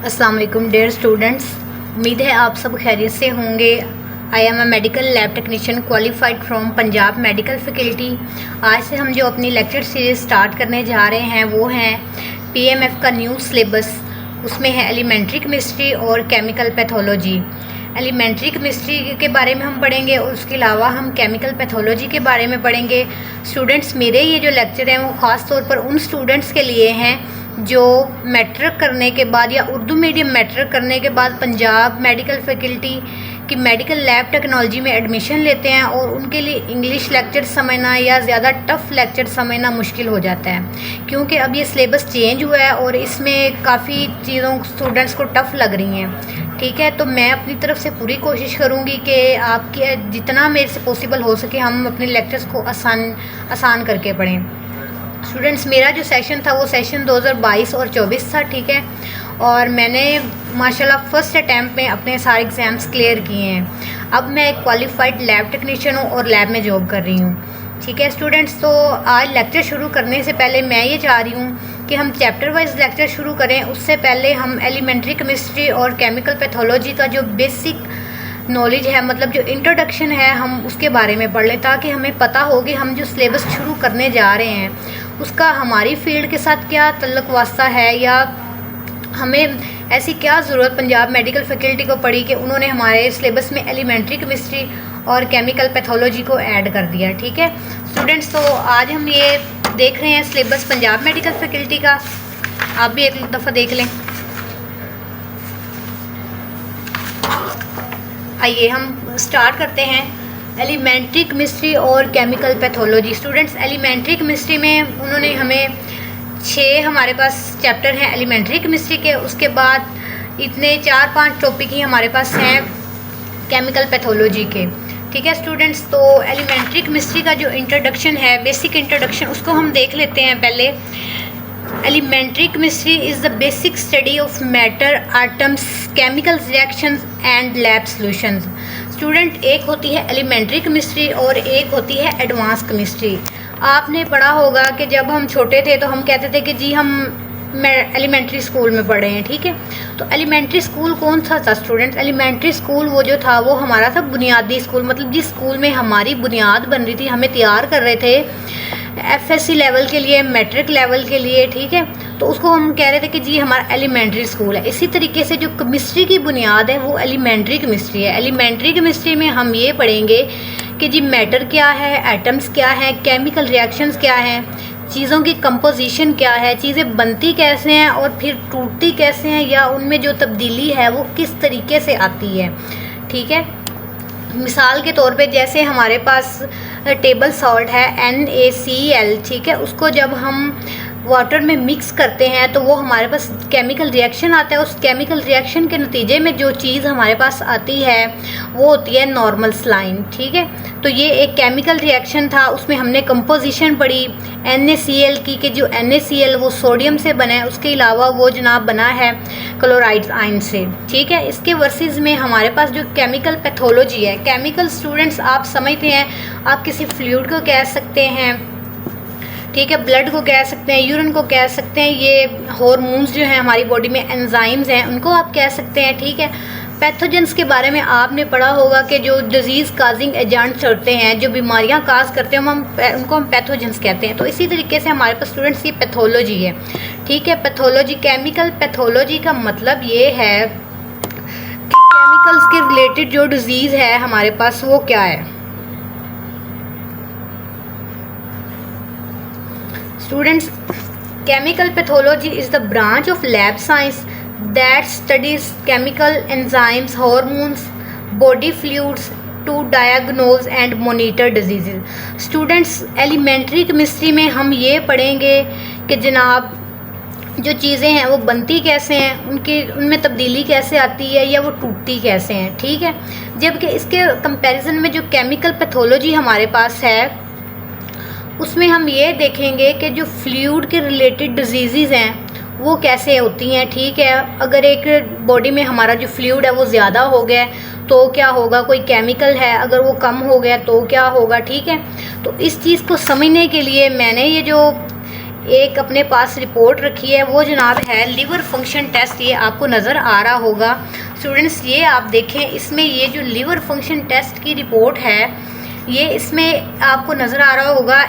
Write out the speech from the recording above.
अस्सलाम वालेकुम dear students, उम्मीद है आप सब खैरियत से होंगे। I am a medical lab technician qualified from Punjab medical faculty. आज से हम जो अपनी लेक्चर सीरीज स्टार्ट करने जा रहे हैं वो हैं पीएमएफ का न्यू सिलेबस। उसमें है एलिमेंट्री केमिस्ट्री और केमिकल पैथोलॉजी। एलिमेंट्री केमिस्ट्री के बारे में हम पढ़ेंगे और उसके अलावा हम केमिकल पैथोलॉजी के बारे में पढ़ेंगे। स्टूडेंट्स, मेरे ये जो लेक्चर हैं वो ख़ास तौर पर उन स्टूडेंट्स के लिए हैं जो मैट्रिक करने के बाद या उर्दू मीडियम मैट्रिक करने के बाद पंजाब मेडिकल फैकल्टी की मेडिकल लैब टेक्नोलॉजी में एडमिशन लेते हैं और उनके लिए इंग्लिश लेक्चर समझना या ज़्यादा टफ़ लेक्चर समझना मुश्किल हो जाता है, क्योंकि अब ये सिलेबस चेंज हुआ है और इसमें काफ़ी चीज़ों स्टूडेंट्स को टफ़ लग रही हैं। ठीक है, तो मैं अपनी तरफ से पूरी कोशिश करूँगी कि आपके जितना मेरे से पॉसिबल हो सके हम अपने लेक्चर्स को आसान करके पढ़ें। स्टूडेंट्स, मेरा जो सेशन था वो सेशन 2022 और 24 था। ठीक है, और मैंने माशाल्लाह फर्स्ट अटैम्प्ट में अपने सारे एग्ज़ाम्स क्लियर किए हैं। अब मैं एक क्वालिफाइड लैब टेक्नीशियन हूँ और लैब में जॉब कर रही हूँ। ठीक है स्टूडेंट्स, तो आज लेक्चर शुरू करने से पहले मैं ये चाह रही हूँ कि हम चैप्टर वाइज लेक्चर शुरू करें। उससे पहले हम एलिमेंट्री केमिस्ट्री और केमिकल पैथोलॉजी का जो बेसिक नॉलेज है, मतलब जो इंट्रोडक्शन है, हम उसके बारे में पढ़ लें ताकि हमें पता हो कि हम जो सिलेबस शुरू करने जा रहे हैं उसका हमारी फील्ड के साथ क्या तल्लुक़ वास्ता है, या हमें ऐसी क्या ज़रूरत पंजाब मेडिकल फैकल्टी को पड़ी कि उन्होंने हमारे सिलेबस में एलिमेंट्री केमिस्ट्री और केमिकल पैथोलॉजी को ऐड कर दिया। ठीक है स्टूडेंट्स, तो आज हम ये देख रहे हैं सिलेबस पंजाब मेडिकल फैकल्टी का। आप भी एक दफ़ा देख लें। आइए हम स्टार्ट करते हैं एलिमेंट्री केमिस्ट्री और chemical pathology. Students, elementary chemistry में उन्होंने हमें 6 हमारे पास चैप्टर हैं एलिमेंट्री केमिस्ट्री के। उसके बाद इतने 4-5 टॉपिक ही हमारे पास हैं केमिकल पैथोलॉजी के। ठीक है स्टूडेंट्स, तो एलिमेंट्री केमिस्ट्री का जो इंट्रोडक्शन है, बेसिक इंट्रोडक्शन, उसको हम देख लेते हैं पहले। Elementary chemistry is the basic study of matter, atoms, chemical reactions and lab solutions. Student, एक होती है एलिमेंट्री केमिस्ट्री और एक होती है एडवांस केमिस्ट्री। आपने पढ़ा होगा कि जब हम छोटे थे तो हम कहते थे कि जी हम एलिमेंट्री स्कूल में पढ़े हैं। ठीक है, तो एलिमेंट्री स्कूल कौन सा था स्टूडेंट्स? एलिमेंट्री स्कूल वो जो था वो हमारा था बुनियादी स्कूल, मतलब जिस स्कूल में हमारी बुनियाद बन रही थी, हमें तैयार कर रहे थे एफएससी लेवल के लिए, मैट्रिक लेवल के लिए। ठीक है, तो उसको हम कह रहे थे कि जी हमारा एलिमेंट्री स्कूल है। इसी तरीके से जो केमिस्ट्री की बुनियाद है वो एलिमेंट्री केमिस्ट्री है। एलिमेंट्री केमिस्ट्री में हम ये पढ़ेंगे कि जी मैटर क्या है, एटम्स क्या है, केमिकल रिएक्शंस क्या हैं, चीज़ों की कंपोजिशन क्या है, चीज़ें बनती कैसे हैं और फिर टूटती कैसे हैं, या उनमें जो तब्दीली है वो किस तरीके से आती है। ठीक है, मिसाल के तौर पे जैसे हमारे पास टेबल सॉल्ट है NaCl। ठीक है, उसको जब हम वाटर में मिक्स करते हैं तो वो हमारे पास केमिकल रिएक्शन आता है। उस केमिकल रिएक्शन के नतीजे में जो चीज़ हमारे पास आती है वो होती है नॉर्मल सलाइन। ठीक है, तो ये एक केमिकल रिएक्शन था, उसमें हमने कंपोजिशन पढ़ी NaCl की कि जो NaCl वो सोडियम से बना है, उसके अलावा वो जनाब बना है क्लोराइड आयन से। ठीक है, इसके वर्सेस में हमारे पास जो केमिकल पैथोलॉजी है, केमिकल स्टूडेंट्स आप समझते हैं, आप किसी फ्लूइड को कह सकते हैं, ठीक है, ब्लड को कह सकते हैं, यूरिन को कह सकते हैं, ये हार्मोन्स जो हैं हमारी बॉडी में, एंजाइम्स हैं, उनको आप कह सकते हैं। ठीक है, पैथोजेंस के बारे में आपने पढ़ा होगा कि जो डिजीज़ काजिंग एजेंट्स होते हैं, जो बीमारियां काज करते हैं, उनको हम पैथोजेंस कहते हैं। तो इसी तरीके से हमारे पास स्टूडेंट्स की पैथोलॉजी है। ठीक है, पैथोलॉजी, केमिकल पैथोलॉजी का मतलब ये है कि केमिकल्स के रिलेटेड जो डिजीज़ है हमारे पास वो क्या है। Students, chemical pathology is the branch of lab science that studies chemical enzymes, hormones, body fluids to diagnose and monitor diseases. Students, elementary chemistry में हम ये पढ़ेंगे कि जनाब जो चीज़ें हैं वो बनती कैसे हैं, उनमें तब्दीली कैसे आती है या वो टूटती कैसे हैं। ठीक है, जबकि इसके कंपैरिजन में जो केमिकल पैथोलॉजी हमारे पास है उसमें हम ये देखेंगे कि जो फ्लूइड के रिलेटेड डिजीज़ हैं वो कैसे होती हैं। ठीक है, अगर एक बॉडी में हमारा जो फ्लूइड है वो ज़्यादा हो गया तो क्या होगा, कोई केमिकल है, अगर वो कम हो गया तो क्या होगा। ठीक है, तो इस चीज़ को समझने के लिए मैंने ये जो एक अपने पास रिपोर्ट रखी है, वो जनाब है लिवर फंक्शन टेस्ट। ये आपको नज़र आ रहा होगा स्टूडेंट्स, ये आप देखें, इसमें ये जो लिवर फंक्शन टेस्ट की रिपोर्ट है, ये इसमें आपको नज़र आ रहा होगा